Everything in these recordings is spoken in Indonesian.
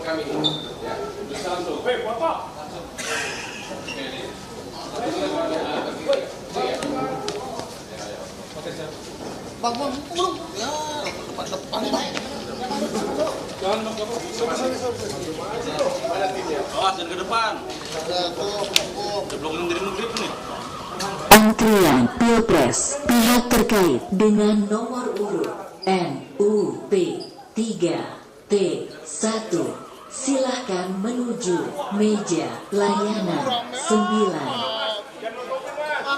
buat kami. Ya, bisa langsung. Hei, foto. Bang, belum. Ya, depan. Jangan masuk. Mana timnya? Awas jangan ke depan. Belum grip nih. Antrian Pilpres pihak terkait dengan nomor urut NUP 3T1 silahkan menuju meja layanan 9.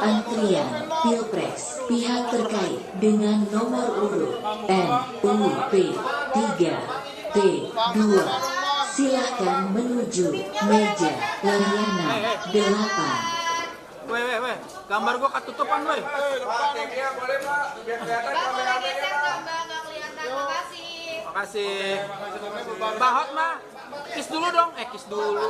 Antrian Pilpres pihak terkait dengan nomor urut NUP 3T2 silahkan menuju meja layanan 8. Weh, gambar gua ketutupan, weh. Pak, timnya boleh Pak, biar kelihatan kameramennya Pak. Makasih. Bahot mah, kiss dulu dong. Kiss dulu.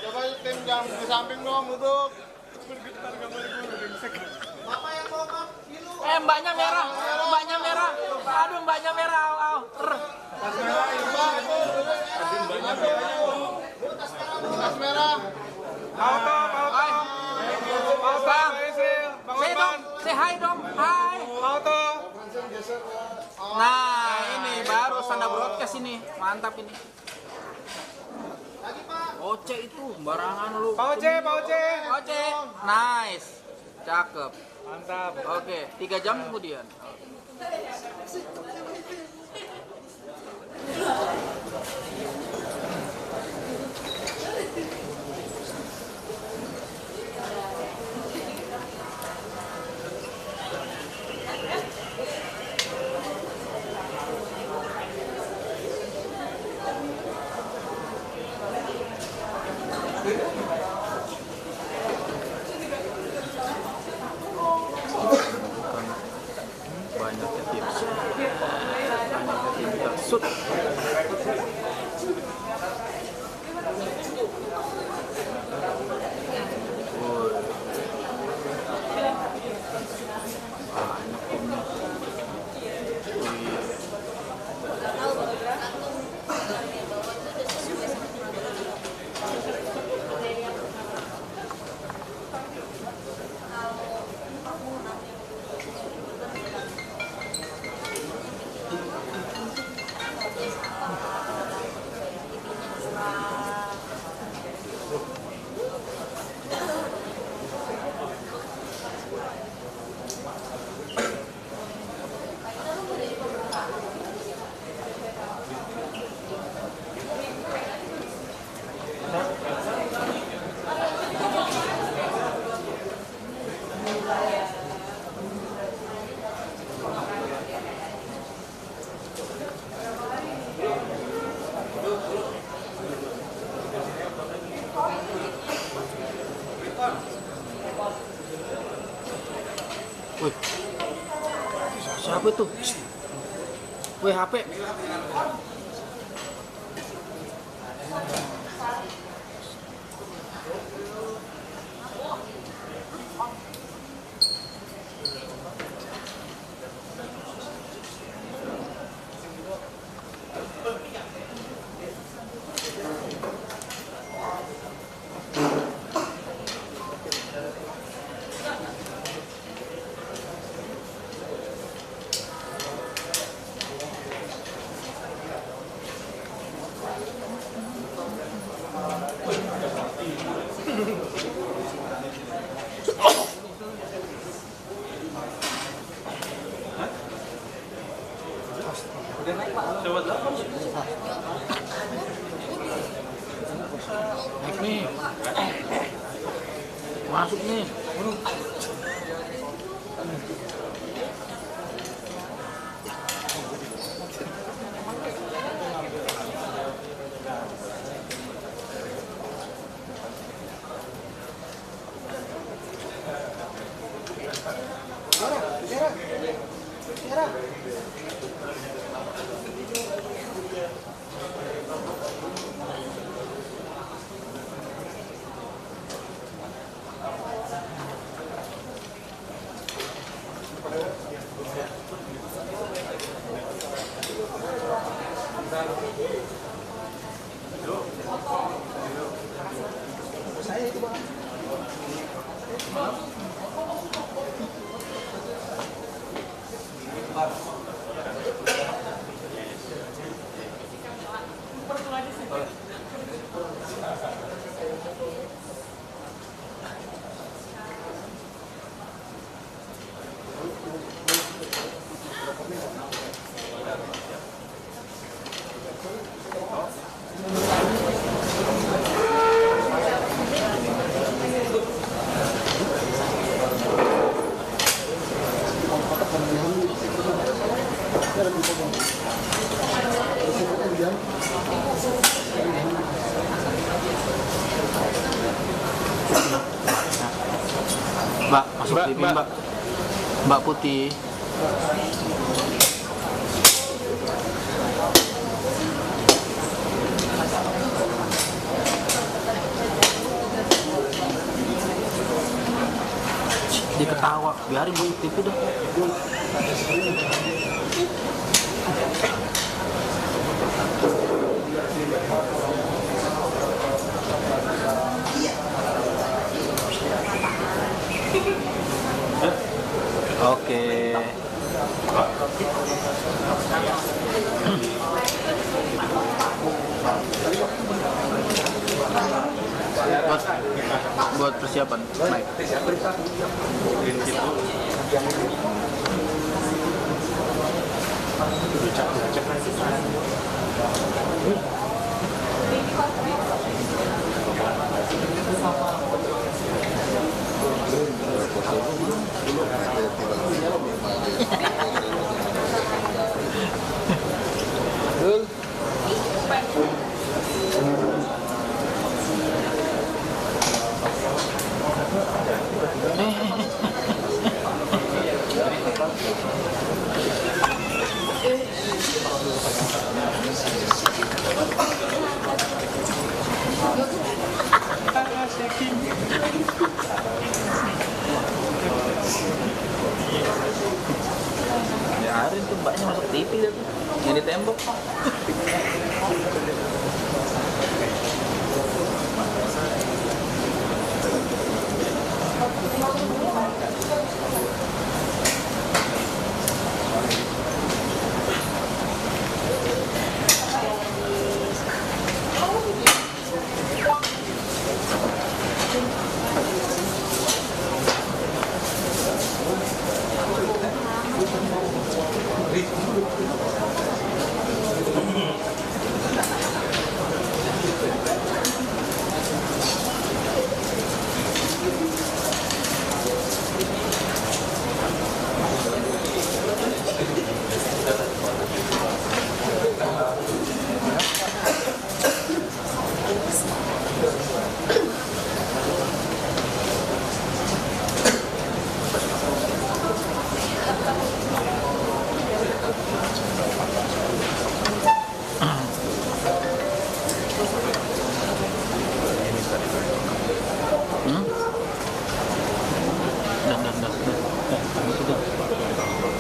Coba tim yang di samping dong duduk. Mbaknya merah. Aduh, mbaknya merah. Tas merah. Bang, say hi dong. Hai. Nah, ini baru Sanda Broadcast ini. Mantap ini. Oce itu, barangan lu. Pak Oce. Oce. Nice. Cakep. Mantap. Oke, 3 jam kemudian. Banyaknya tips. Shoot. Wih, siapa tuh? Wih, HP. Naik nih. Masuk nih. Mbak, masuk TV Mbak. Mbak Putih. Dia ketawa, biarin Bu TV dah. Oke. Buat persiapan, Mike. Biarin tuh mbaknya masuk TV dah tuh. Yang di tembok.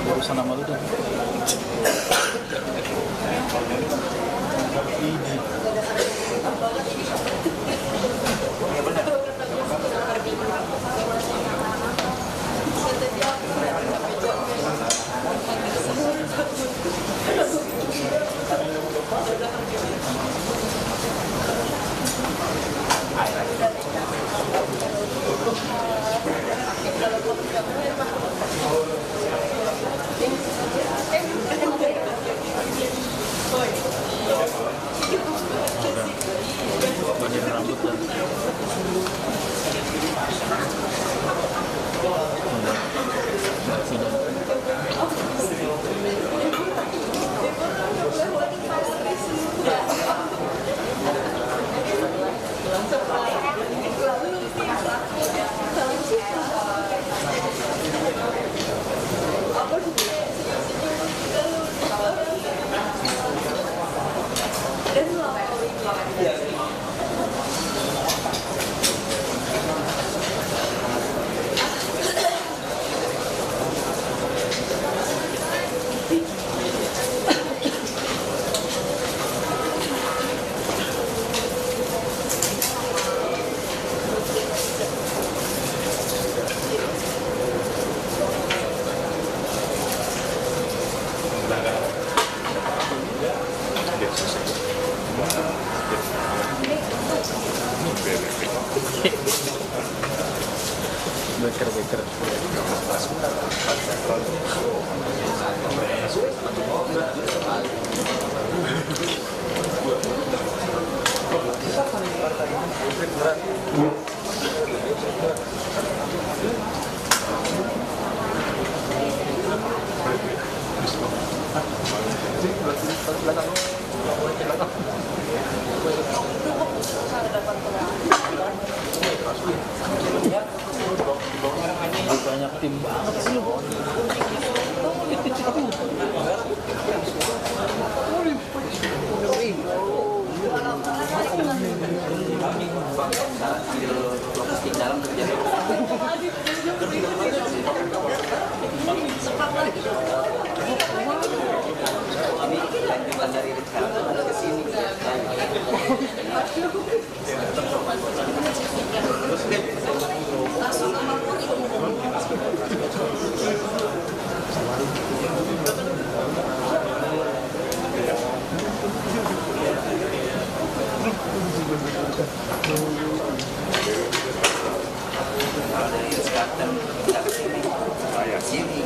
Urusan sama lu dah. Bagian rambut dan beker. logistik dalam terjadi. Ini lanjutan dari rencana ke sini. Kalau dari sekarang kita ke sini, sini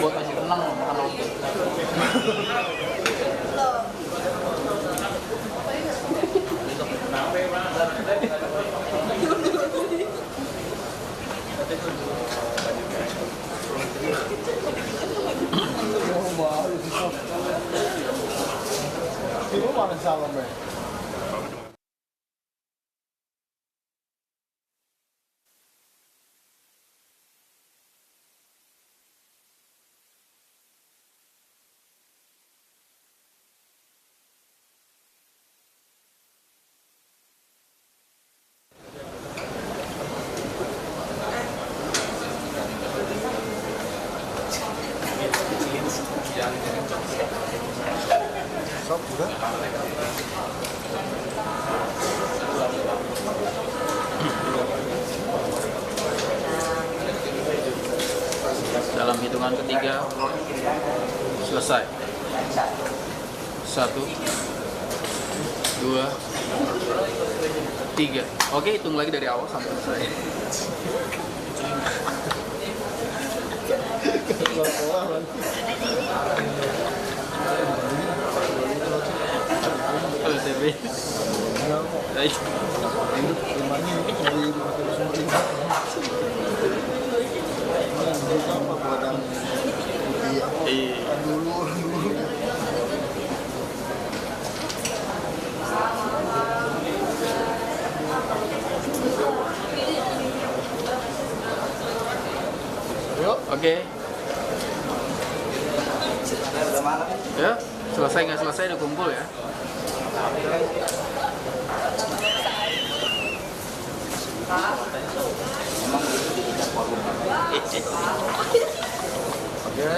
buat masih tenang makan roti. Ini mana salam ya? Sop juga. Dalam hitungan ketiga selesai. 1, 2, 3. Oke, hitung lagi dari awal sampai selesai. Oke. Ya, selesai nggak selesai udah kumpul ya. Oke.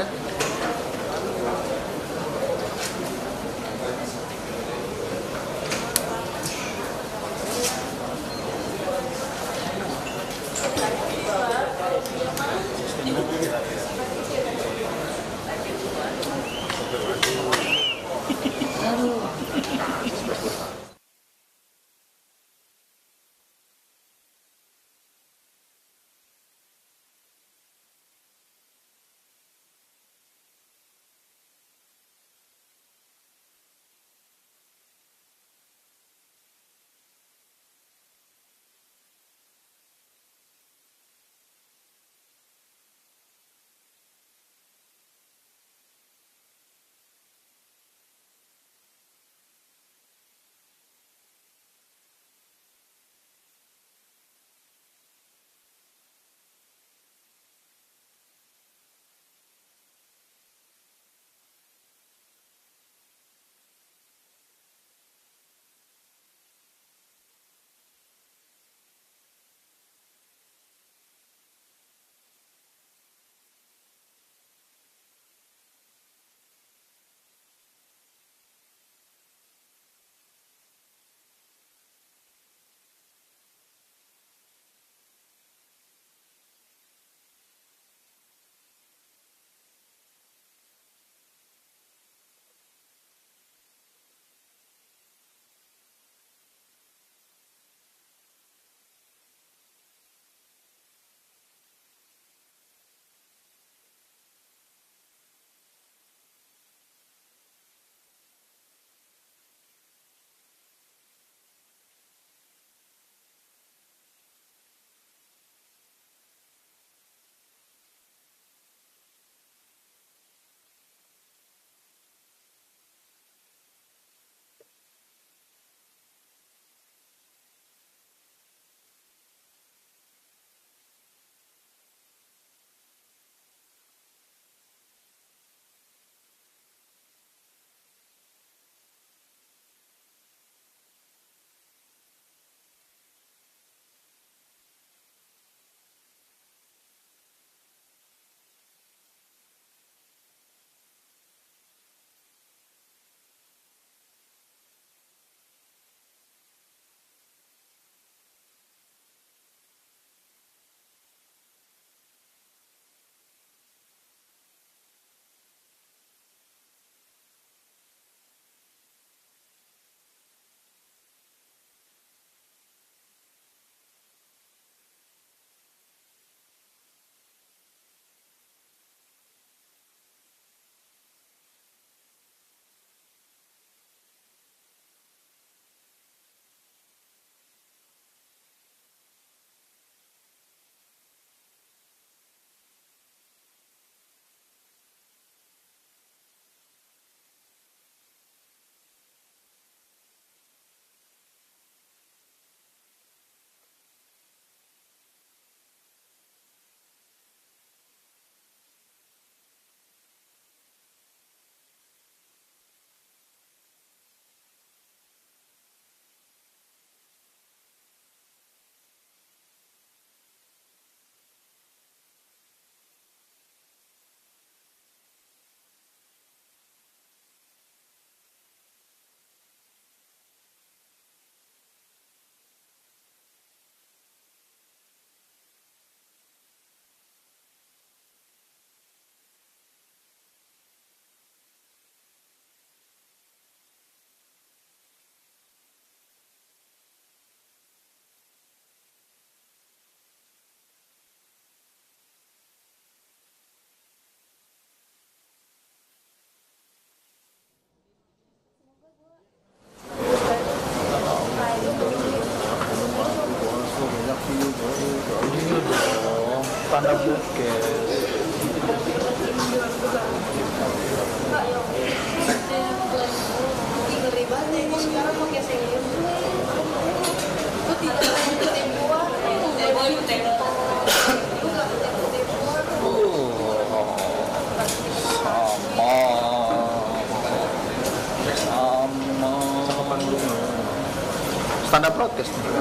Tanda protes nih.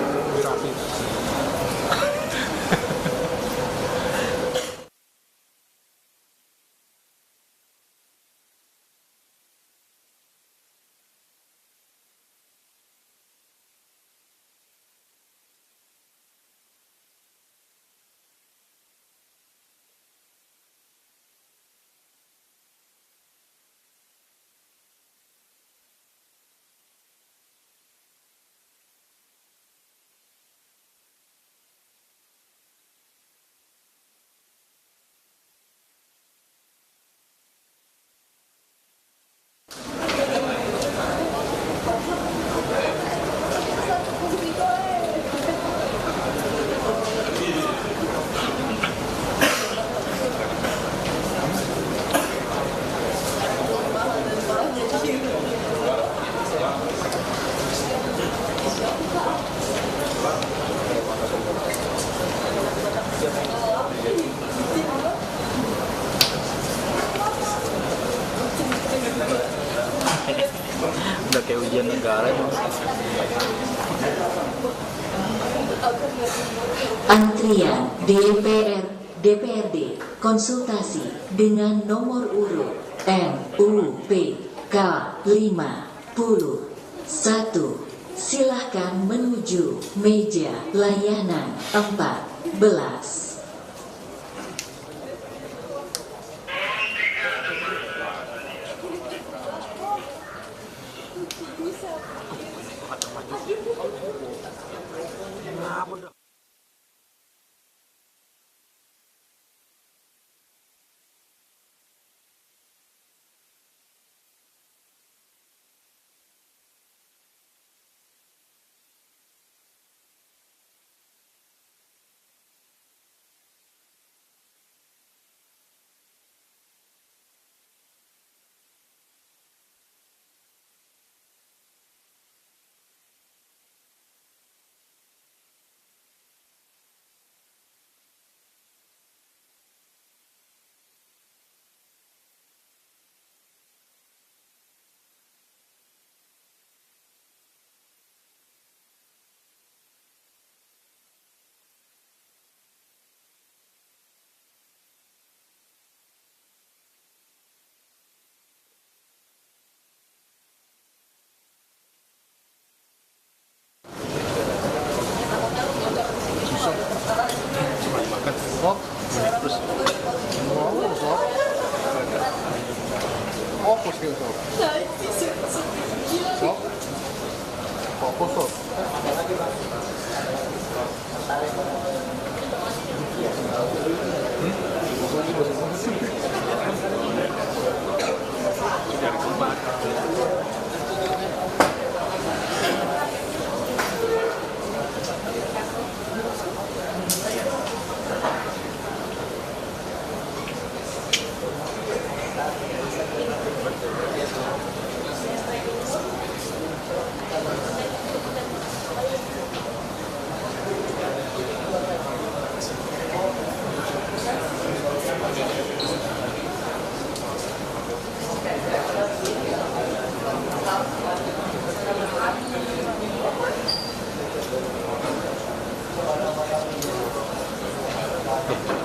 Udah kayak ujian negara emang. Antrian DPRD konsultasi dengan nomor urut MUPK 51. Silahkan menuju meja layanan 14. Sok. Terus. Sok. Fokus gitu. Sok. Fokus sok.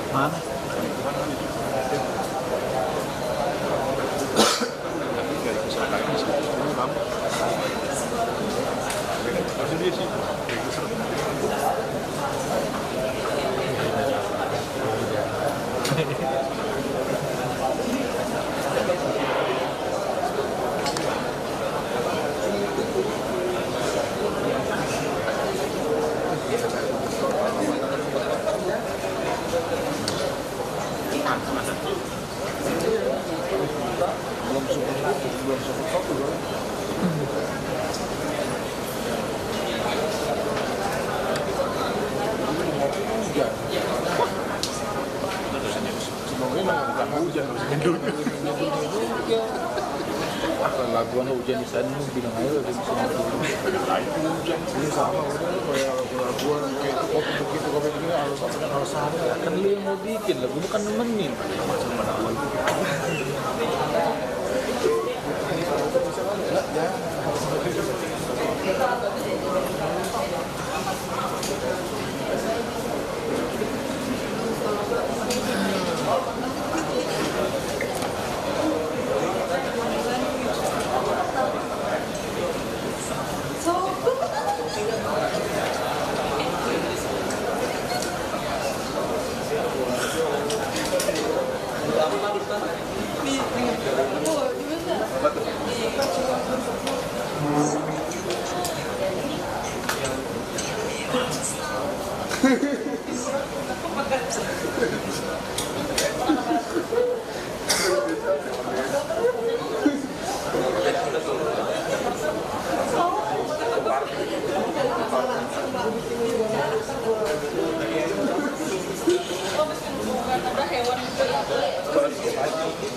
Mana? Belum satu. Ini memang bukan hujan, harus gendut. Kalau laguan hujan di sana bilang aja udah bisa mati. Ini sama udah kayak lagu-laguan kayak kopi begini harus sama. Kan lu yang mau bikin lagu bukan nemenin. Macam mana lagi?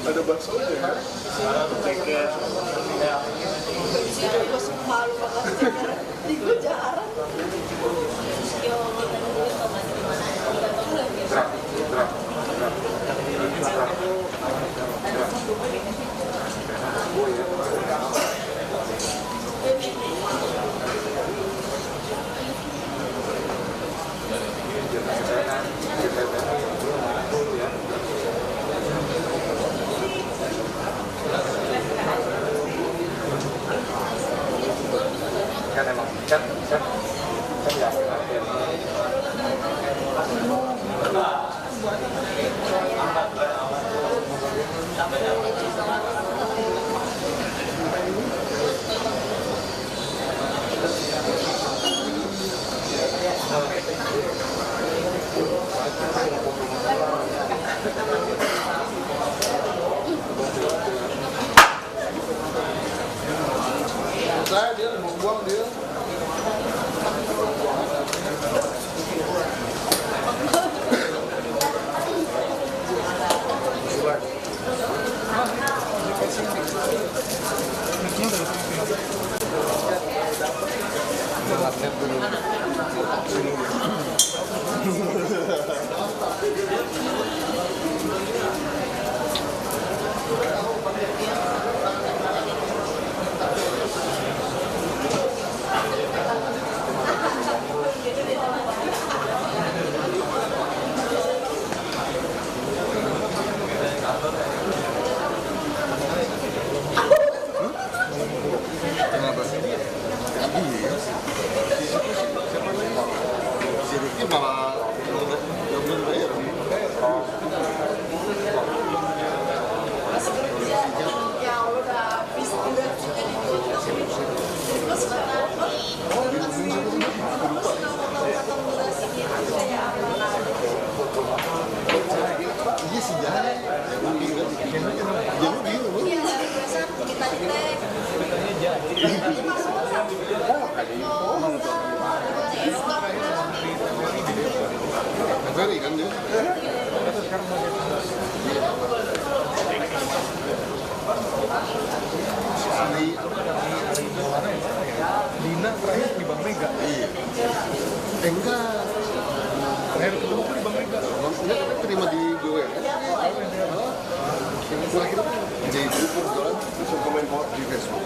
Ada bakso ya? Kan emang kan ya. Saya dia mau buang dia. Kenapa? Iya. Si Ricky malah nggak belum bayar. Iya sih jalan. Jangan bingung. Ferry kan dia? Dina terakhir di Bank Mega. Iya. Enggak. Terakhir ketemu tuh di Bank Mega. Enggak, kita terima di BUMN. Terakhir tuh jadi grup jualan terus komen di Facebook.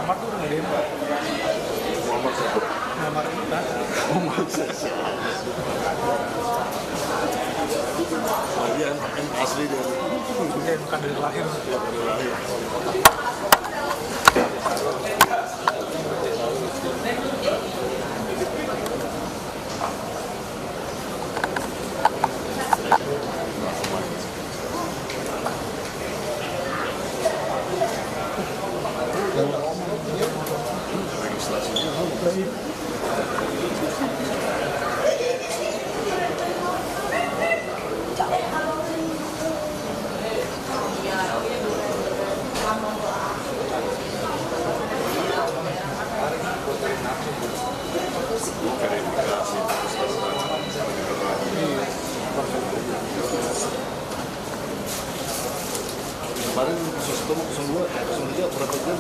Muhammad tuh nggak demo. Muhammad itu kan. Dia asli dari Bukan dari lahir. kemarin khusus ketemu 02, 03 berapa jam?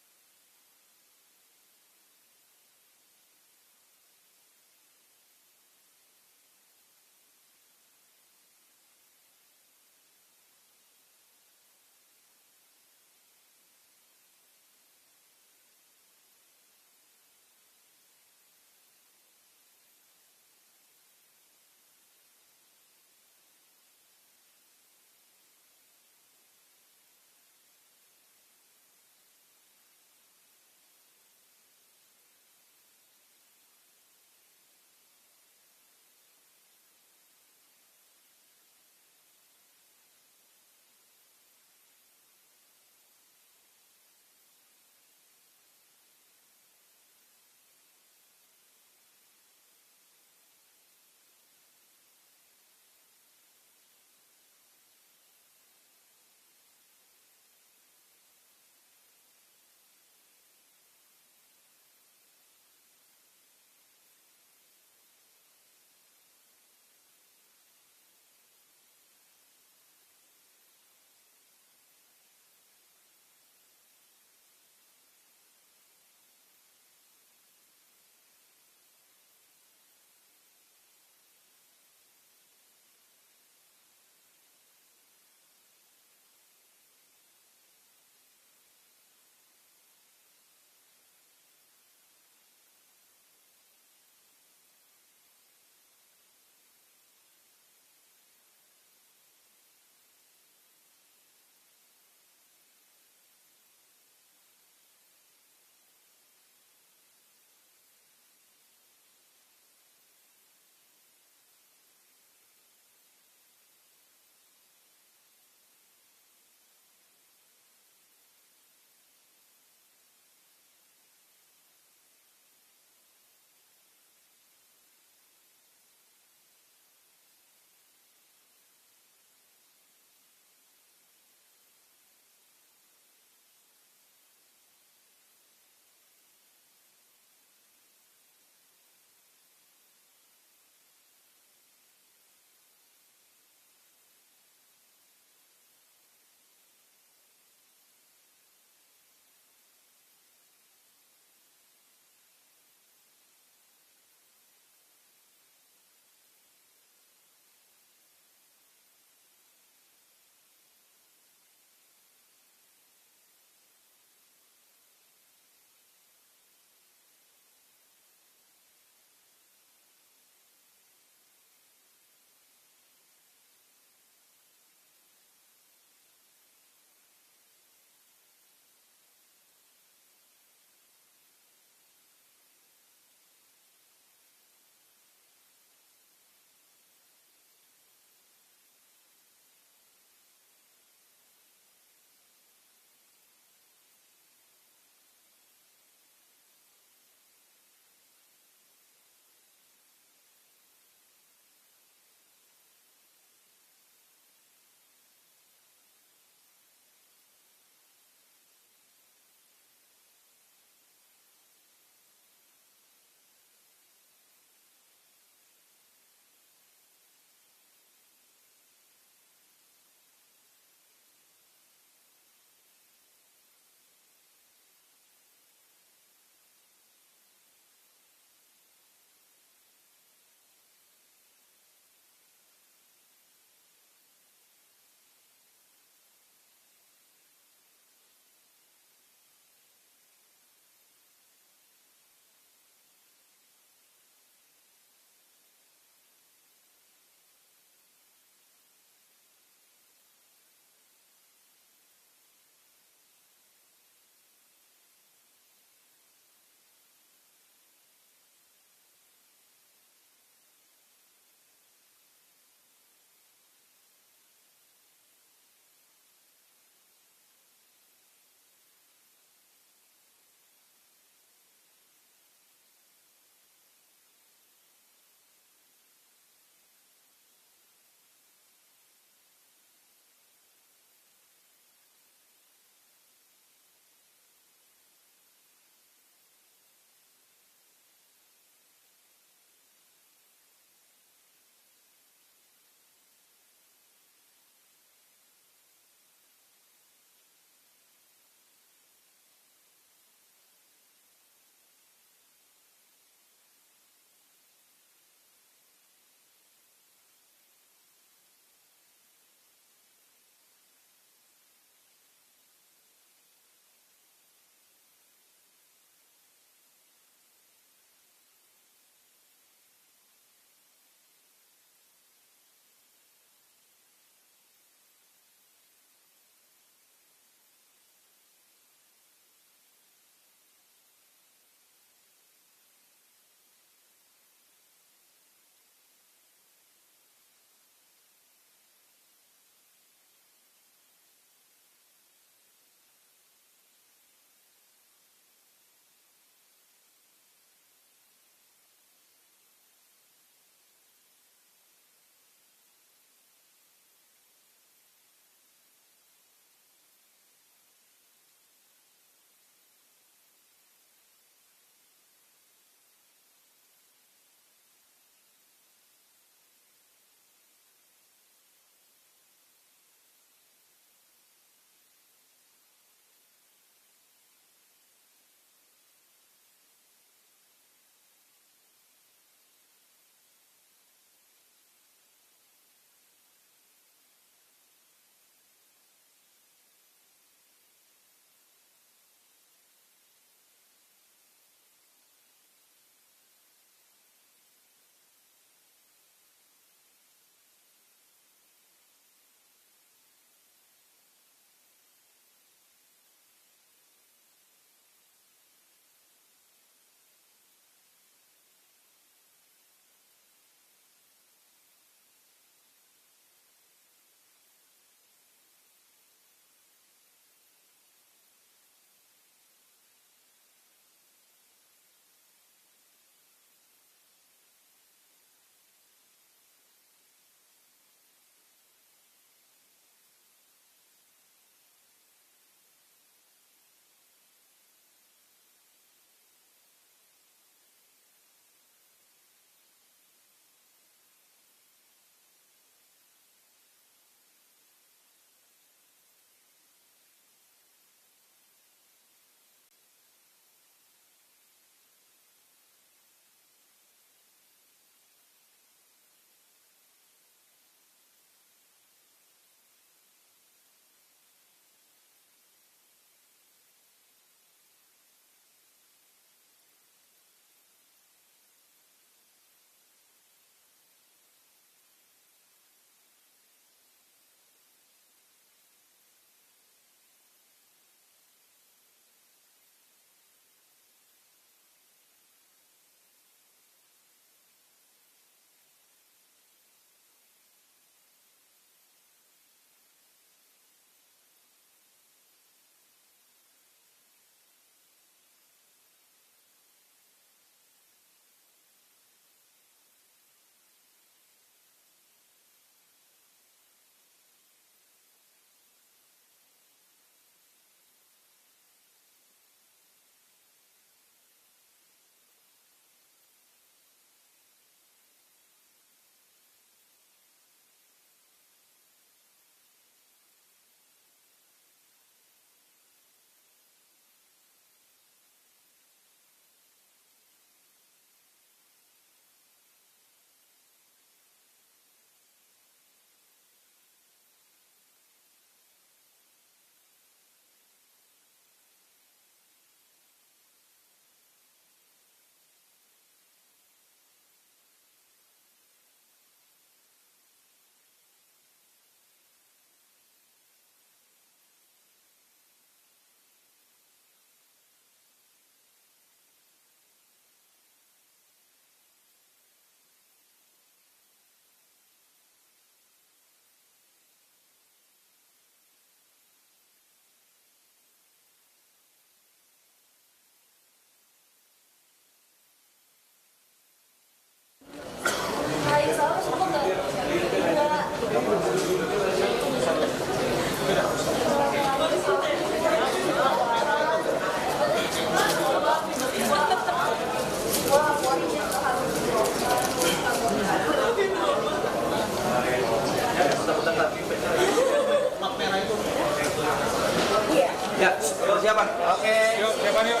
Persiapan. Oke. Yuk, siapa yuk?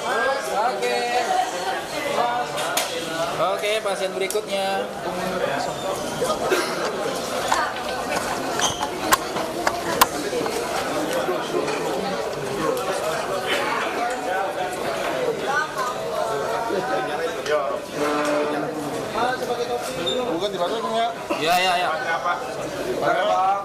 Oke. Oke, pasien berikutnya. Bukan di mana ya? Ya, ya, ya. Boleh bang.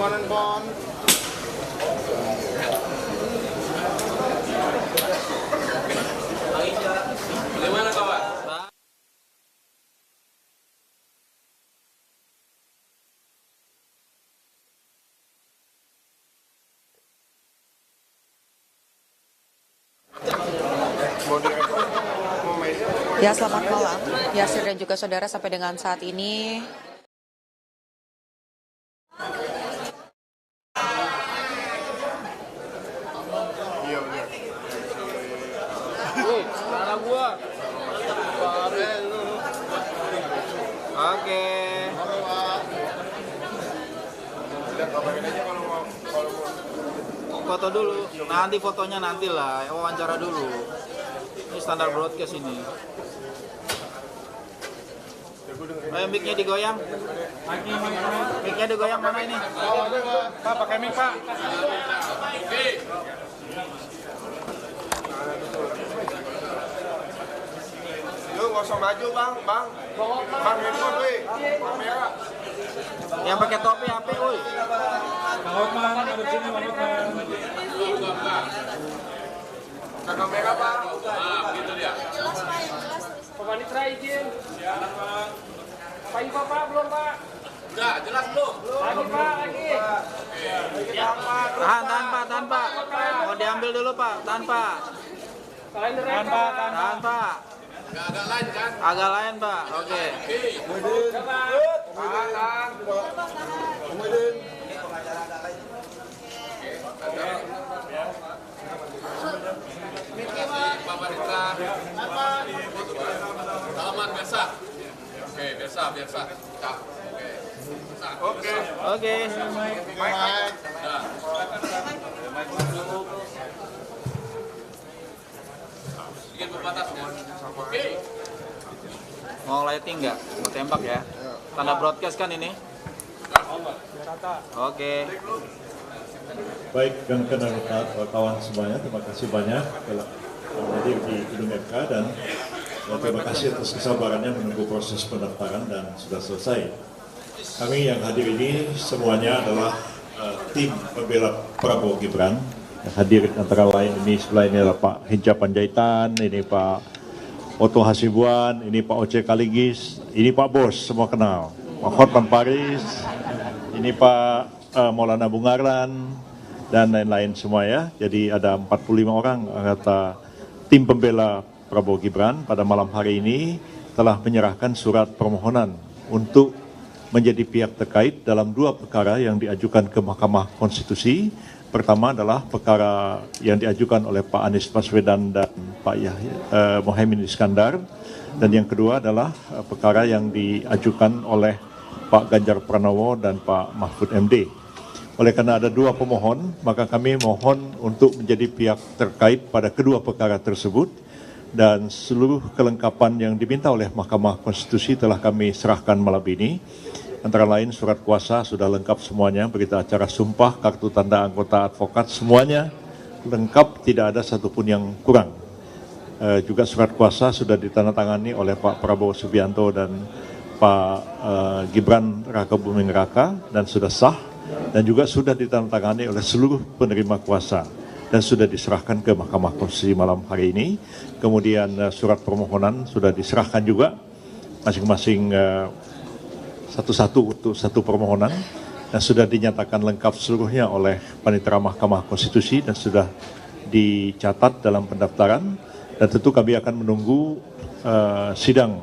Handphone. Gimana kawan? Ya, selamat malam. Yasir dan juga saudara, sampai dengan saat ini Mana gua? Oke. Foto dulu. Nanti fotonya nanti lah. Wawancara dulu. Ini standar broadcast ini. Ayo mic-nya digoyang. Mic-nya digoyang mana ini? Pak, pakai mic, Pak. Lu nggak usah maju bang. Bang handphone weh. Kamera. Yang pakai topi HP, woi. Bang Hotman, ada di sini Bang Hotman. Ke kamera bang. Gitu dia. Pemanitra izin. Pak Iva Pak belum Pak? Udah jelas belum? Lagi Pak lagi. Tahan Pak. Mau diambil dulu Pak, tahan Pak. Kalender Tahan, Pak, tahan. Tahan Pak. Agak lain kan? Agak lain Pak, oke. Tahan. Pak Panitra. Salaman biasa. Oke, biasa. Oke. Oke. Sedikit berbatasnya. Oke. Mau lighting nggak? Mau tembak ya? Tanda broadcast kan ini? Oke. Baik, rekan-rekan kawan semuanya, terima kasih banyak telah hadir di gedung MK dan terima kasih atas kesabarannya menunggu proses pendaftaran dan sudah selesai. Kami yang hadir ini semuanya adalah tim pembela Prabowo Gibran. Yang hadir antara lain ini sebelah ini adalah Pak Hinca Panjaitan, ini Pak Oto Hasibuan, ini Pak Oce Kaligis, ini Pak Bos, semua kenal. Pak Hotman Paris, ini Pak Maulana Bungaran, dan lain-lain semua ya. Jadi ada 45 orang anggota tim pembela Prabowo Gibran pada malam hari ini telah menyerahkan surat permohonan untuk menjadi pihak terkait dalam dua perkara yang diajukan ke Mahkamah Konstitusi. Pertama adalah perkara yang diajukan oleh Pak Anies Baswedan dan Pak Mohaimin Iskandar. Dan yang kedua adalah perkara yang diajukan oleh Pak Ganjar Pranowo dan Pak Mahfud MD. Oleh karena ada dua pemohon, maka kami mohon untuk menjadi pihak terkait pada kedua perkara tersebut. Dan seluruh kelengkapan yang diminta oleh Mahkamah Konstitusi telah kami serahkan malam ini. Antara lain surat kuasa sudah lengkap semuanya, berita acara sumpah, kartu tanda anggota advokat, semuanya lengkap, tidak ada satupun yang kurang. Juga surat kuasa sudah ditandatangani oleh Pak Prabowo Subianto dan Pak Gibran Rakabuming Raka dan sudah sah, dan juga sudah ditandatangani oleh seluruh penerima kuasa dan sudah diserahkan ke Mahkamah Konstitusi malam hari ini. Kemudian surat permohonan sudah diserahkan juga masing-masing satu-satu untuk satu permohonan. dan sudah dinyatakan lengkap seluruhnya oleh Panitera Mahkamah Konstitusi dan sudah dicatat dalam pendaftaran, dan tentu kami akan menunggu sidang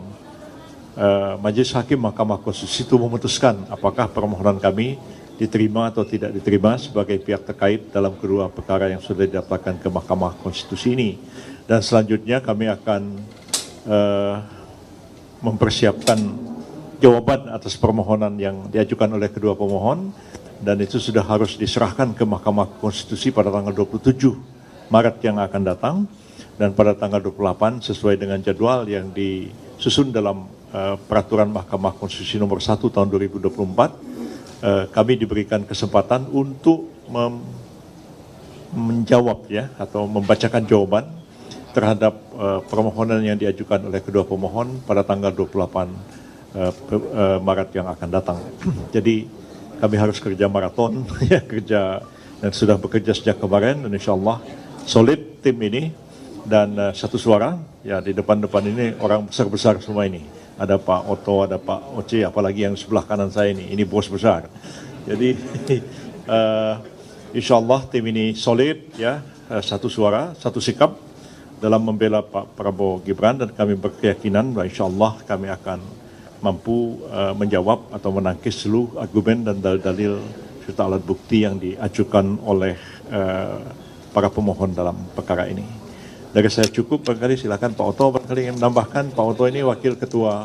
Majelis Hakim Mahkamah Konstitusi itu memutuskan apakah permohonan kami diterima atau tidak diterima sebagai pihak terkait dalam kedua perkara yang sudah didaftarkan ke Mahkamah Konstitusi ini. Dan selanjutnya kami akan mempersiapkan jawaban atas permohonan yang diajukan oleh kedua pemohon, dan itu sudah harus diserahkan ke Mahkamah Konstitusi pada tanggal 27 Maret yang akan datang, dan pada tanggal 28 sesuai dengan jadwal yang disusun dalam peraturan Mahkamah Konstitusi nomor 1 tahun 2024, kami diberikan kesempatan untuk menjawab ya, atau membacakan jawaban terhadap permohonan yang diajukan oleh kedua pemohon pada tanggal 28 Maret yang akan datang. Jadi kami harus kerja maraton, ya, kerja, dan sudah bekerja sejak kemarin, dan insya Allah solid tim ini, dan satu suara, ya, di depan-depan ini orang besar-besar semua ini. Ada Pak Oto, ada Pak Oce, apalagi yang sebelah kanan saya ini bos besar. Jadi insya Allah tim ini solid, ya, satu suara, satu sikap dalam membela Pak Prabowo Gibran, dan kami berkeyakinan bahwa insya Allah kami akan mampu menjawab atau menangkis seluruh argumen dan dalil serta alat bukti yang diajukan oleh para pemohon dalam perkara ini. Dari saya cukup, barangkali silakan Pak Oto barangkali yang menambahkan. Pak Oto ini wakil ketua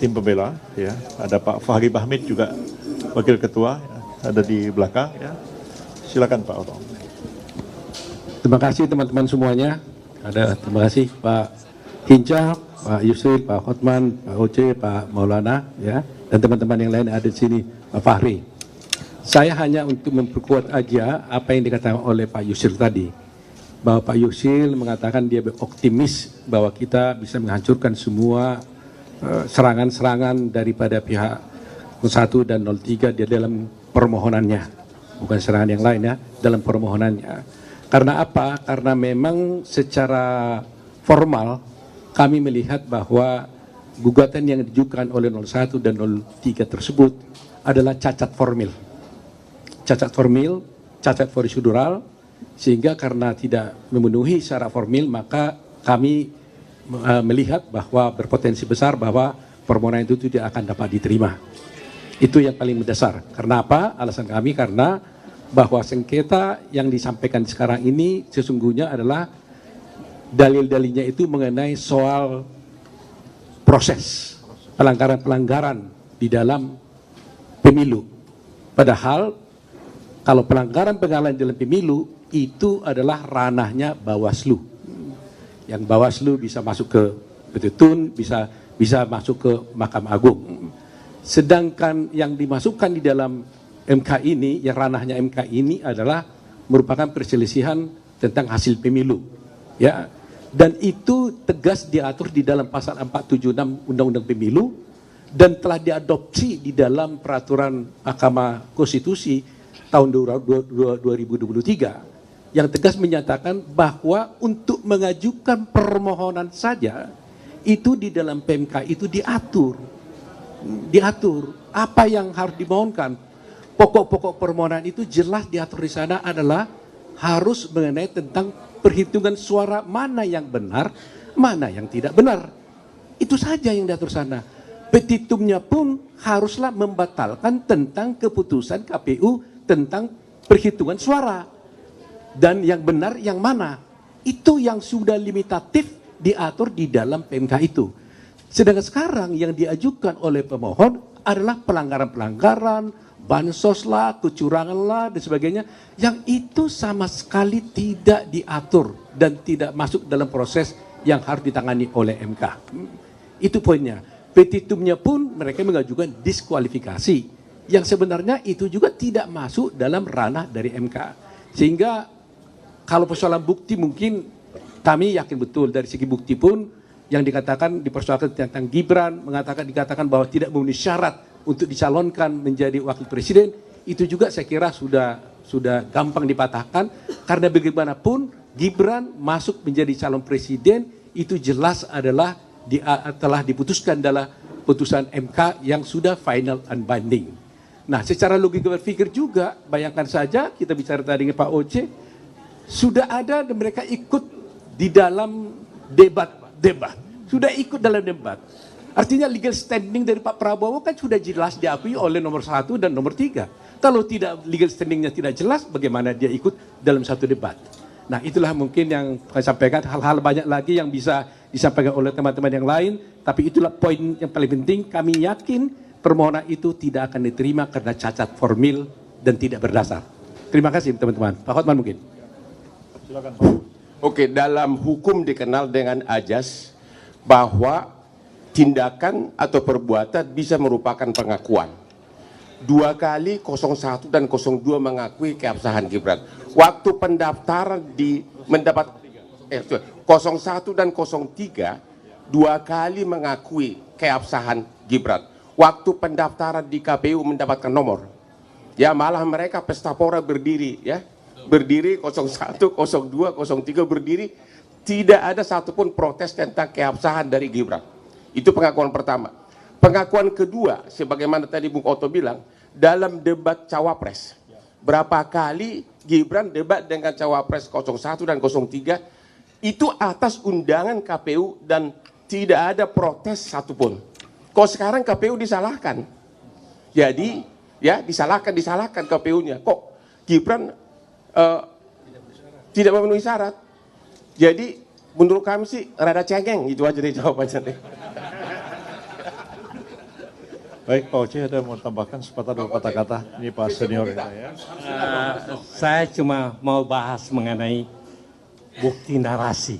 tim pembela, ya. Ada Pak Fahri Bahmid juga wakil ketua, ya, ada di belakang, ya. Silakan Pak Oto. Terima kasih teman-teman semuanya. Terima kasih Pak Hinca, Pak Yusril, Pak Hotman, Pak Oce, Pak Maulana, ya, dan teman-teman yang lain ada di sini, Pak Fahri. Saya hanya untuk memperkuat aja apa yang dikatakan oleh Pak Yusril tadi, bahwa Pak Yusril mengatakan dia optimis bahwa kita bisa menghancurkan semua serangan-serangan daripada pihak 01 dan 03 di dalam permohonannya, bukan serangan yang lain, ya, dalam permohonannya. Karena apa? Karena memang secara formal kami melihat bahwa gugatan yang diajukan oleh 01 dan 03 tersebut adalah cacat formil, cacat prosedural, sehingga karena tidak memenuhi syarat formil maka kami melihat bahwa berpotensi besar bahwa permohonan itu tidak akan dapat diterima. Itu yang paling mendasar. Karena apa? Alasan kami karena bahwa sengketa yang disampaikan sekarang ini sesungguhnya adalah dalil-dalilnya itu mengenai soal proses pelanggaran-pelanggaran di dalam pemilu. Padahal kalau pelanggaran-pelanggaran dalam pemilu itu adalah ranahnya Bawaslu. Yang Bawaslu bisa masuk ke Petun, bisa masuk ke Mahkamah Agung. Sedangkan yang dimasukkan di dalam MK ini, yang ranahnya MK ini adalah merupakan perselisihan tentang hasil pemilu. Ya. Dan itu tegas diatur di dalam pasal 476 Undang-Undang Pemilu dan telah diadopsi di dalam peraturan Mahkamah Konstitusi tahun 2023 yang tegas menyatakan bahwa untuk mengajukan permohonan saja itu di dalam PMK itu diatur apa yang harus dimohonkan. Pokok-pokok permohonan itu jelas diatur di sana adalah harus mengenai tentang perhitungan suara mana yang benar, mana yang tidak benar. Itu saja yang diatur sana. Petitumnya pun haruslah membatalkan tentang keputusan KPU tentang perhitungan suara. Dan yang benar yang mana? Itu yang sudah limitatif diatur di dalam PMK itu. Sedangkan sekarang yang diajukan oleh pemohon adalah pelanggaran-pelanggaran, bansos lah, kecurangan lah, dan sebagainya. Yang itu sama sekali tidak diatur dan tidak masuk dalam proses yang harus ditangani oleh MK. Itu poinnya. Petitumnya pun mereka mengajukan diskualifikasi. Yang sebenarnya itu juga tidak masuk dalam ranah dari MK. Sehingga kalau persoalan bukti mungkin kami yakin betul dari segi bukti pun yang dikatakan dipersoalkan tentang Gibran dikatakan bahwa tidak memenuhi syarat untuk dicalonkan menjadi wakil presiden, itu juga saya kira sudah gampang dipatahkan karena bagaimanapun Gibran masuk menjadi calon presiden itu jelas adalah telah diputuskan dalam putusan MK yang sudah final and binding. Nah, secara logika berpikir juga, bayangkan saja kita bicara tadi dengan Pak Oce, sudah ada dan mereka ikut di dalam debat. Sudah ikut dalam debat. Artinya legal standing dari Pak Prabowo kan sudah jelas diakui oleh nomor 1 dan nomor 3. Kalau tidak legal standingnya tidak jelas, bagaimana dia ikut dalam satu debat. Nah, itulah mungkin yang saya sampaikan, hal-hal banyak lagi yang bisa disampaikan oleh teman-teman yang lain, tapi itulah poin yang paling penting. Kami yakin permohonan itu tidak akan diterima karena cacat formil dan tidak berdasar. Terima kasih teman-teman. Pak Hotman mungkin. Silakan. Oke, dalam hukum dikenal dengan ajas bahwa tindakan atau perbuatan bisa merupakan pengakuan. 2 kali 01 dan 02 mengakui keabsahan Gibran. Waktu pendaftaran mendapat 01 dan 03 2 kali mengakui keabsahan Gibran. Waktu pendaftaran di KPU mendapatkan nomor. Ya, malah mereka pesta pora berdiri, ya. Berdiri 01, 02, 03 berdiri, tidak ada satupun protes tentang keabsahan dari Gibran. Itu pengakuan pertama. Pengakuan kedua, sebagaimana tadi Bung Otto bilang, dalam debat cawapres. Berapa kali Gibran debat dengan cawapres 01 dan 03, itu atas undangan KPU dan tidak ada protes satupun. Kok sekarang KPU disalahkan? Jadi, ya disalahkan KPU-nya. Kok Gibran tidak memenuhi syarat? Jadi menurut kami sih rada cengeng, itu aja deh jawabannya deh. Baik, Pak Oce ada mau tambahkan sepatah dua kata-kata. Ini Pak Senior ya. Saya cuma mau bahas mengenai bukti narasi.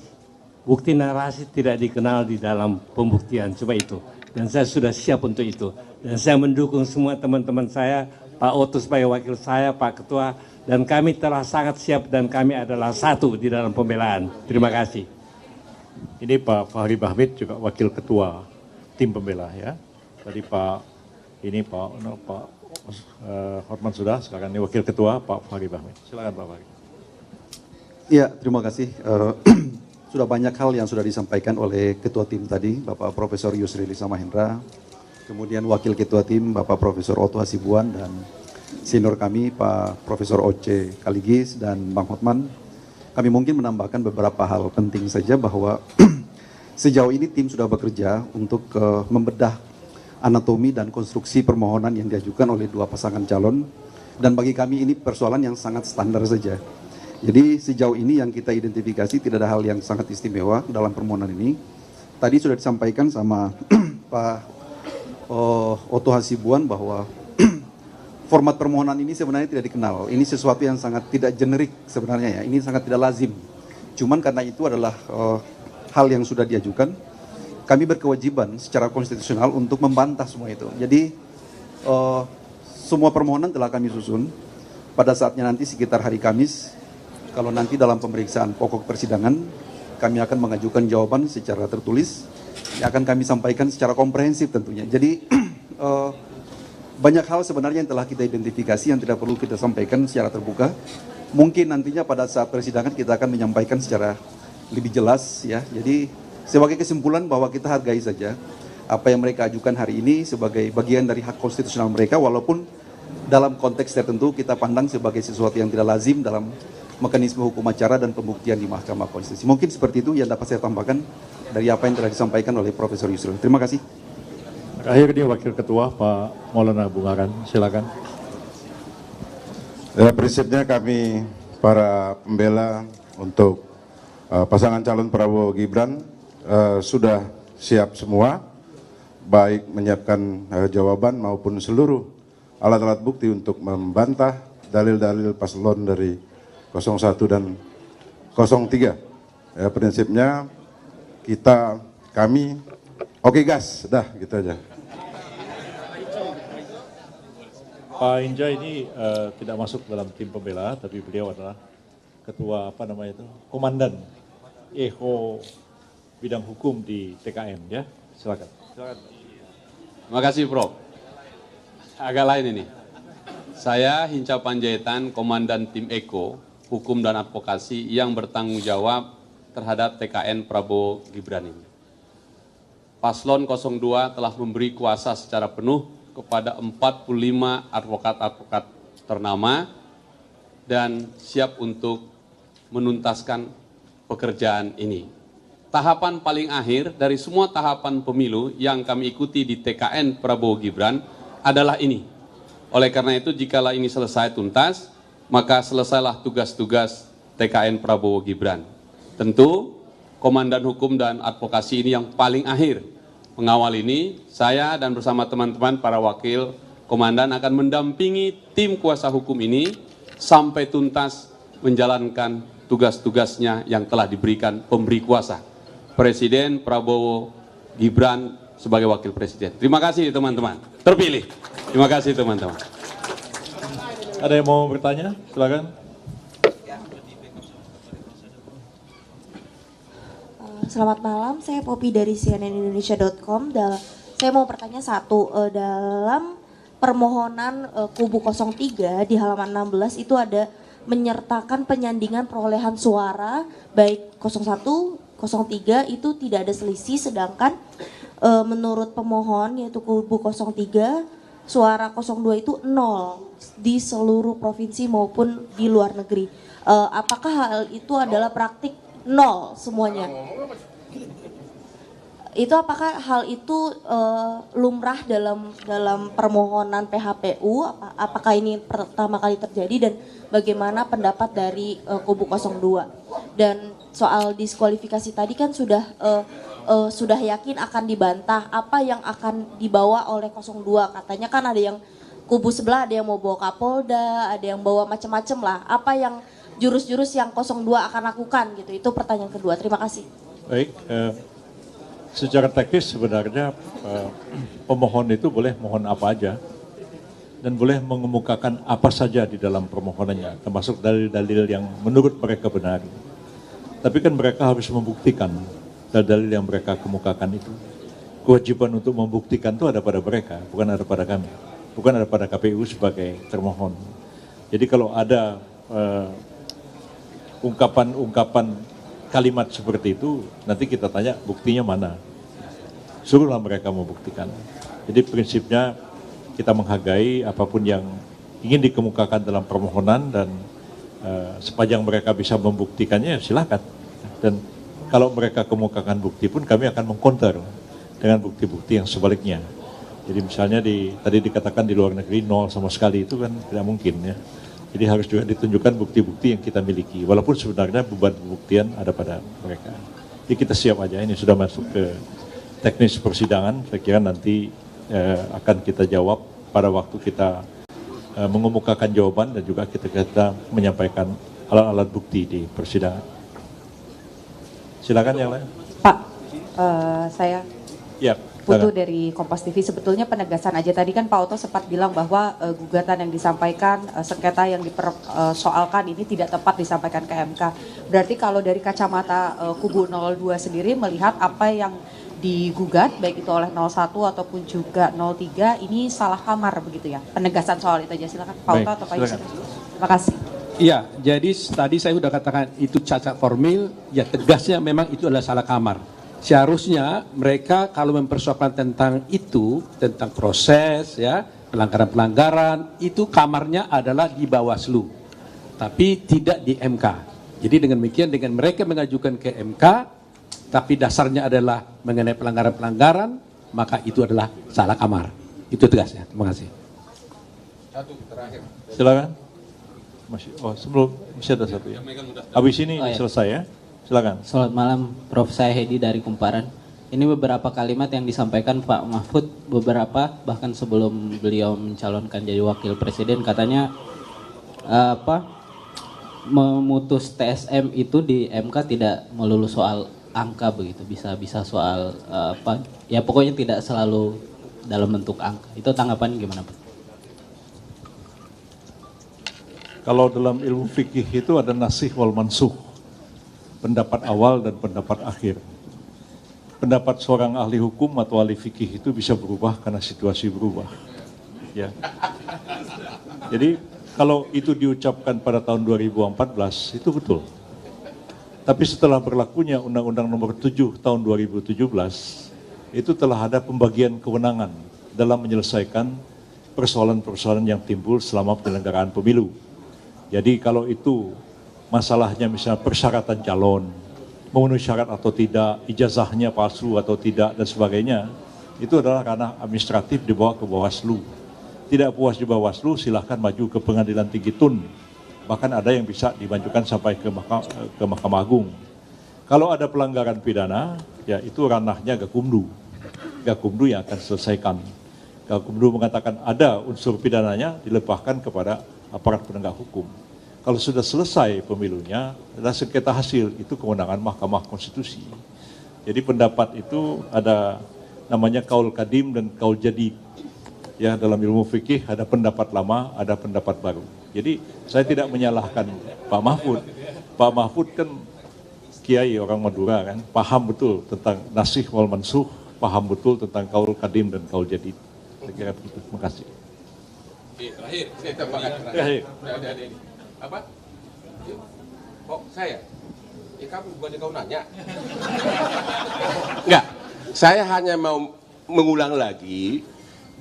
Bukti narasi tidak dikenal di dalam pembuktian, coba itu. Dan saya sudah siap untuk itu. Dan saya mendukung semua teman-teman saya, Pak Otto sebagai wakil saya, Pak Ketua, dan kami telah sangat siap dan kami adalah satu di dalam pembelaan. Terima kasih. Ini Pak Fahri Bahmid juga wakil ketua tim pembela ya. Tadi Pak Hotman sudah, sekarang ini wakil ketua Pak Fahri Bahmid. Silakan Pak Fahri. Iya, terima kasih. Sudah banyak hal yang sudah disampaikan oleh ketua tim tadi, Bapak Profesor Yusril Iza Mahendra, kemudian wakil ketua tim Bapak Profesor Otto Hasibuan dan senior kami Pak Profesor Oce Kaligis dan Bang Hotman. Kami mungkin menambahkan beberapa hal penting saja bahwa sejauh ini tim sudah bekerja untuk membedah anatomi dan konstruksi permohonan yang diajukan oleh dua pasangan calon, dan bagi kami ini persoalan yang sangat standar saja. Jadi sejauh ini yang kita identifikasi tidak ada hal yang sangat istimewa dalam permohonan ini. Tadi sudah disampaikan sama Pak Otto Hasibuan bahwa format permohonan ini sebenarnya tidak dikenal. Ini sesuatu yang sangat tidak generik sebenarnya ya. Ini sangat tidak lazim. Cuman karena itu adalah hal yang sudah diajukan, kami berkewajiban secara konstitusional untuk membantah semua itu. Jadi semua permohonan telah kami susun. Pada saatnya nanti sekitar hari Kamis, kalau nanti dalam pemeriksaan pokok persidangan, kami akan mengajukan jawaban secara tertulis, yang akan kami sampaikan secara komprehensif tentunya. Jadi banyak hal sebenarnya yang telah kita identifikasi yang tidak perlu kita sampaikan secara terbuka. Mungkin nantinya pada saat persidangan kita akan menyampaikan secara lebih jelas ya. Jadi sebagai kesimpulan bahwa kita hargai saja apa yang mereka ajukan hari ini sebagai bagian dari hak konstitusional mereka, walaupun dalam konteks tertentu kita pandang sebagai sesuatu yang tidak lazim dalam mekanisme hukum acara dan pembuktian di Mahkamah Konstitusi. Mungkin seperti itu yang dapat saya tambahkan dari apa yang telah disampaikan oleh Profesor Yusril. Terima kasih. Akhirnya Wakil Ketua Pak Maulana Bungaran, silakan. Ya, prinsipnya kami para pembela untuk pasangan calon Prabowo Gibran sudah siap semua, baik menyiapkan jawaban maupun seluruh alat-alat bukti untuk membantah dalil-dalil paslon dari 01 dan 03. Ya, prinsipnya kami oke gas, dah gitu aja. Pak Inja ini tidak masuk dalam tim pembela, tapi beliau adalah ketua komandan EHO bidang hukum di TKN ya. Silakan. Terima kasih Prof. Agak lain ini. Saya Hinca Panjaitan, komandan tim EKO Hukum dan Advokasi yang bertanggung jawab terhadap TKN Prabowo Gibran ini. Paslon 02 telah memberi kuasa secara penuh kepada 45 advokat-advokat ternama dan siap untuk menuntaskan pekerjaan ini. Tahapan paling akhir dari semua tahapan pemilu yang kami ikuti di TKN Prabowo Gibran adalah ini. Oleh karena itu, jikalau ini selesai tuntas, maka selesailah tugas-tugas TKN Prabowo Gibran. Tentu, Komandan Hukum dan Advokasi ini yang paling akhir mengawal ini. Saya dan bersama teman-teman para wakil komandan akan mendampingi tim kuasa hukum ini sampai tuntas menjalankan tugas-tugasnya yang telah diberikan pemberi kuasa, Presiden Prabowo Gibran sebagai wakil presiden. Terima kasih teman-teman, terpilih. Terima kasih teman-teman. Ada yang mau bertanya? Silakan. Selamat malam, saya Poppy dari cnnindonesia.com. Saya mau bertanya satu, dalam permohonan kubu 03 di halaman 16 itu ada menyertakan penyandingan perolehan suara baik 01, 03 itu tidak ada selisih, sedangkan menurut pemohon yaitu kubu 03 suara 02 itu 0 di seluruh provinsi maupun di luar negeri. Apakah hal itu adalah praktik 0 semuanya? Itu apakah hal itu lumrah dalam permohonan PHPU? Apakah ini pertama kali terjadi dan bagaimana pendapat dari kubu 02? Dan soal diskualifikasi tadi kan sudah yakin akan dibantah. Apa yang akan dibawa oleh 02? Katanya kan ada yang kubu sebelah ada yang mau bawa Kapolda, ada yang bawa macam-macam lah. Apa yang jurus-jurus yang 02 akan lakukan gitu? Itu pertanyaan kedua. Terima kasih. Baik. Secara teknis sebenarnya pemohon itu boleh mohon apa aja dan boleh mengemukakan apa saja di dalam permohonannya, termasuk dalil-dalil yang menurut mereka benar. Tapi kan mereka harus membuktikan dalil yang mereka kemukakan itu. Kewajiban untuk membuktikan itu ada pada mereka, bukan ada pada kami, bukan ada pada KPU sebagai termohon. Jadi kalau ada ungkapan-ungkapan kalimat seperti itu, nanti kita tanya buktinya mana. Suruhlah mereka membuktikan. Jadi prinsipnya kita menghargai apapun yang ingin dikemukakan dalam permohonan dan sepanjang mereka bisa membuktikannya silakan. Dan kalau mereka kemukakan bukti pun kami akan mengcounter dengan bukti-bukti yang sebaliknya. Jadi misalnya tadi dikatakan di luar negeri 0 sama sekali, itu kan tidak mungkin ya. Jadi harus juga ditunjukkan bukti-bukti yang kita miliki. Walaupun sebenarnya beban pembuktian ada pada mereka. Jadi kita siap aja, ini sudah masuk ke teknis persidangan. Saya kira nanti akan kita jawab pada waktu kita mengemukakan jawaban dan juga kita menyampaikan alat-alat bukti di persidangan. Silakan yang lain. Pak, saya ya. Putu dari Kompas TV, sebetulnya penegasan aja tadi kan Pak Oto sempat bilang bahwa gugatan yang disampaikan, sengketa yang dipersoalkan ini tidak tepat disampaikan ke MK. Berarti kalau dari kacamata kubu 02 sendiri melihat apa yang digugat baik itu oleh 01 ataupun juga 03 ini salah kamar begitu ya? Penegasan soal itu aja, silakan Pak Oto atau Pak Yusuf. Terima kasih. Iya, jadi tadi saya sudah katakan itu cacat formil, ya tegasnya memang itu adalah salah kamar. Seharusnya mereka kalau mempersoalkan tentang itu, tentang proses ya, pelanggaran-pelanggaran, itu kamarnya adalah di Bawaslu, tapi tidak di MK. Jadi dengan demikian, dengan mereka mengajukan ke MK, tapi dasarnya adalah mengenai pelanggaran-pelanggaran, maka itu adalah salah kamar. Itu tegasnya. Terima kasih. Satu terakhir. Silakan. Sebelum masih ada satu ya. Habis ini selesai ya. Silakan. Selamat malam, Prof. Saya Hedi dari Kumparan. Ini beberapa kalimat yang disampaikan Pak Mahfud, beberapa bahkan sebelum beliau mencalonkan jadi wakil presiden, katanya memutus TSM itu di MK tidak melulu soal angka begitu, bisa soal ya pokoknya tidak selalu dalam bentuk angka. Itu tanggapan gimana Pak? Kalau dalam ilmu fikih itu ada nasih wal mansuh, pendapat awal dan pendapat akhir. Pendapat seorang ahli hukum atau ahli fikih itu bisa berubah karena situasi berubah. Ya. Jadi kalau itu diucapkan pada tahun 2014 itu betul. Tapi setelah berlakunya Undang-Undang Nomor 7 tahun 2017 itu telah ada pembagian kewenangan dalam menyelesaikan persoalan-persoalan yang timbul selama penyelenggaraan pemilu. Jadi kalau itu masalahnya misalnya persyaratan calon, memenuhi syarat atau tidak, ijazahnya palsu atau tidak, dan sebagainya, itu adalah ranah administratif dibawa ke Bawaslu. Tidak puas di Bawaslu, silahkan maju ke Pengadilan Tinggi Tun. Bahkan ada yang bisa dimajukan sampai ke Mahkamah Agung. Kalau ada pelanggaran pidana, ya itu ranahnya Gakumdu. Gakumdu yang akan selesaikan. Gakumdu mengatakan ada unsur pidananya, dilepaskan kepada aparat penegak hukum. Kalau sudah selesai pemilunya, adalah sengketa hasil, itu kewenangan Mahkamah Konstitusi. Jadi pendapat itu ada namanya kaul kadim dan kaul jadid. Ya, dalam ilmu fikih ada pendapat lama, ada pendapat baru. Jadi saya tidak menyalahkan Pak Mahfud. Pak Mahfud kan kiai orang Madura kan, paham betul tentang nasikh wal mansukh, paham betul tentang kaul kadim dan kaul jadid. Saya kira begitu. Terima kasih. Terakhir, saya tambahkan terakhir. Apa? Oh, saya? Ya kamu bukannya kau nanya. Enggak, saya hanya mau mengulang lagi,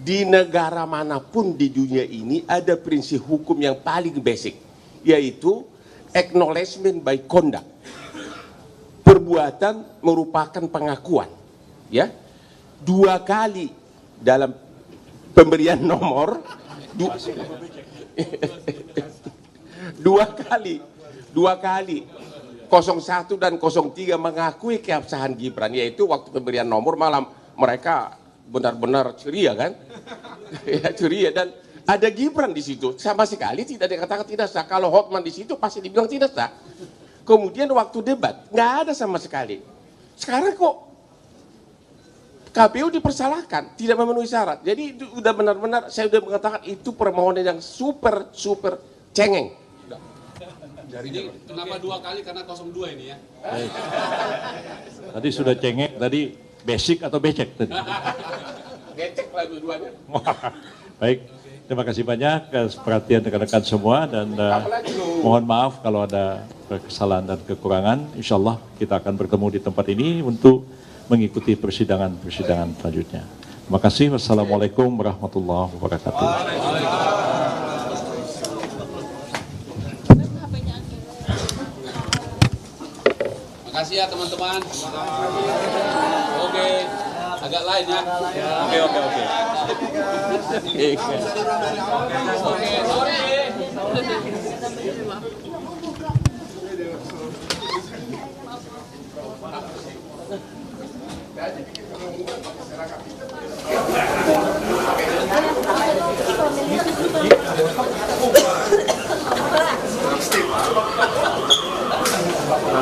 di negara manapun di dunia ini ada prinsip hukum yang paling basic, yaitu acknowledgement by conduct. Perbuatan merupakan pengakuan. Ya, 2 kali dalam pemberian nomor, 2 kali 01 dan 03 mengakui keabsahan Gibran, yaitu waktu pemberian nomor malam mereka benar-benar ceria kan, ya ceria, dan ada Gibran di situ, sama sekali tidak dikatakan tidak sah. Kalau Hotman di situ pasti dibilang tidak sah. Kemudian waktu debat nggak ada sama sekali. Sekarang kok KPU dipersalahkan, tidak memenuhi syarat. Jadi itu udah benar-benar, saya udah mengatakan itu permohonan yang super cengeng. Jadi kenapa 2 kali? Karena 02 ini ya. Baik. Tadi sudah cengeng, tadi basic atau becek tadi? Becek lah dua-duanya. Baik, terima kasih banyak atas perhatian rekan-rekan semua, dan mohon maaf kalau ada kesalahan dan kekurangan. Insya Allah kita akan bertemu di tempat ini untuk mengikuti persidangan selanjutnya. Terima kasih. Wassalamualaikum warahmatullahi wabarakatuh. Terima kasih ya teman-teman. Oke, agak lain ya. Oke. Oke,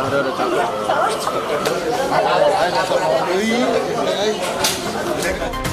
Udah capek.